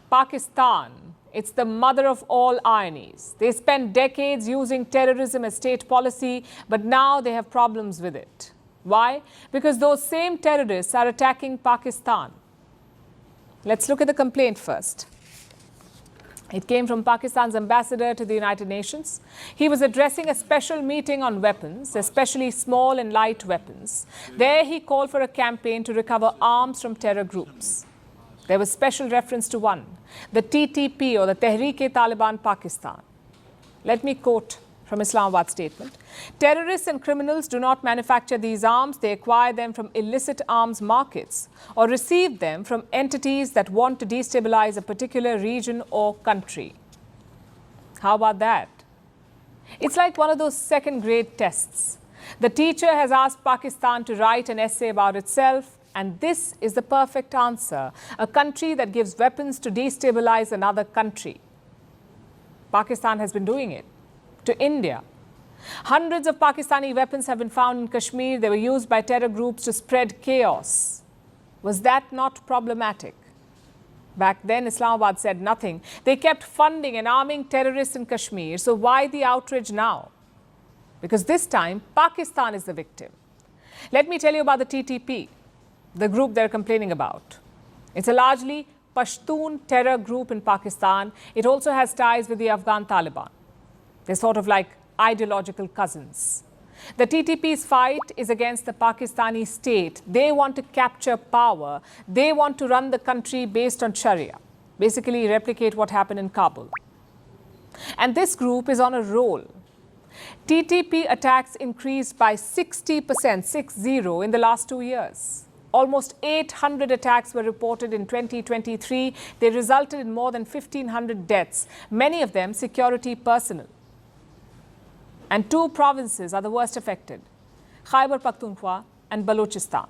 Pakistan, it's the mother of all ironies. They spent decades using terrorism as state policy, but now they have problems with it. Why? Because those same terrorists are attacking Pakistan. Let's look at the complaint first. It came from Pakistan's ambassador to the United Nations. He was addressing a special meeting on weapons, especially small and light weapons. There he called for a campaign to recover arms from terror groups. There was special reference to one, the TTP, or the Tehreek-e-Taliban Pakistan. Let me quote from Islamabad's statement. Terrorists and criminals do not manufacture these arms. They acquire them from illicit arms markets or receive them from entities that want to destabilize a particular region or country. How about that? It's like one of those second-grade tests. The teacher has asked Pakistan to write an essay about itself, and this is the perfect answer: a country that gives weapons to destabilize another country. Pakistan has been doing it to India. Hundreds of Pakistani weapons have been found in Kashmir. They were used by terror groups to spread chaos. Was that not problematic? Back then, Islamabad said nothing. They kept funding and arming terrorists in Kashmir. So why the outrage now? Because this time, Pakistan is the victim. Let me tell you about the TTP, the group they're complaining about. It's a largely Pashtun terror group in Pakistan. It also has ties with the Afghan Taliban. They're sort of like ideological cousins. The TTP's fight is against the Pakistani state. They want to capture power. They want to run the country based on Sharia, basically replicate what happened in Kabul. And this group is on a roll. TTP attacks increased by 60%, 60, in the last 2 years. Almost 800 attacks were reported in 2023. They resulted in more than 1,500 deaths, many of them security personnel. And 2 provinces are the worst affected: Khyber Pakhtunkhwa and Balochistan.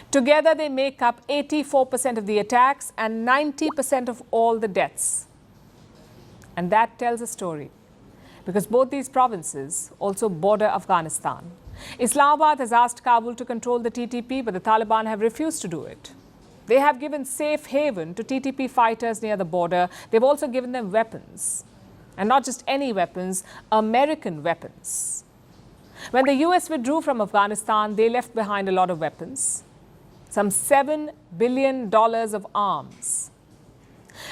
Together, they make up 84% of the attacks and 90% of all the deaths. And that tells a story, because both these provinces also border Afghanistan. Islamabad has asked Kabul to control the TTP, but the Taliban have refused to do it. They have given safe haven to TTP fighters near the border. They've also given them weapons. And not just any weapons, American weapons. When the US withdrew from Afghanistan, they left behind a lot of weapons, some $7 billion of arms.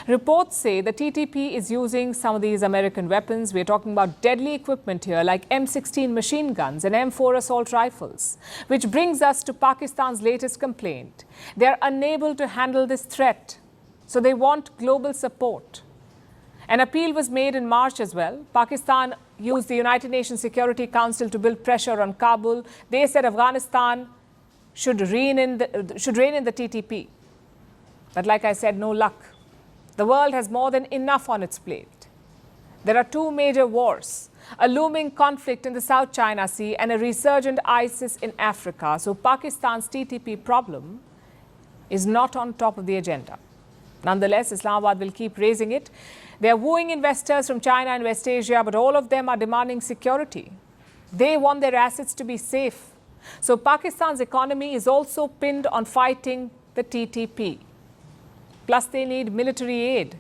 Reports say the TTP is using some of these American weapons. We're talking about deadly equipment here, like M16 machine guns and M4 assault rifles, which brings us to Pakistan's latest complaint. They're unable to handle this threat, so they want global support. An appeal was made in March as well. Pakistan used the United Nations Security Council to build pressure on Kabul. They said Afghanistan should rein in the TTP. But like I said, no luck. The world has more than enough on its plate. There are 2 major wars, a looming conflict in the South China Sea and a resurgent ISIS in Africa. So Pakistan's TTP problem is not on top of the agenda. Nonetheless, Islamabad will keep raising it. They are wooing investors from China and West Asia, but all of them are demanding security. They want their assets to be safe. So Pakistan's economy is also pinned on fighting the TTP. Plus, they need military aid.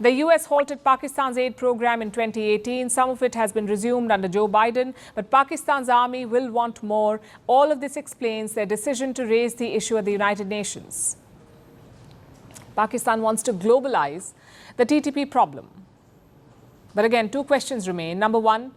The US halted Pakistan's aid program in 2018. Some of it has been resumed under Joe Biden, but Pakistan's army will want more. All of this explains their decision to raise the issue at the United Nations. Pakistan wants to globalize the TTP problem. But again, 2 questions remain. Number 1,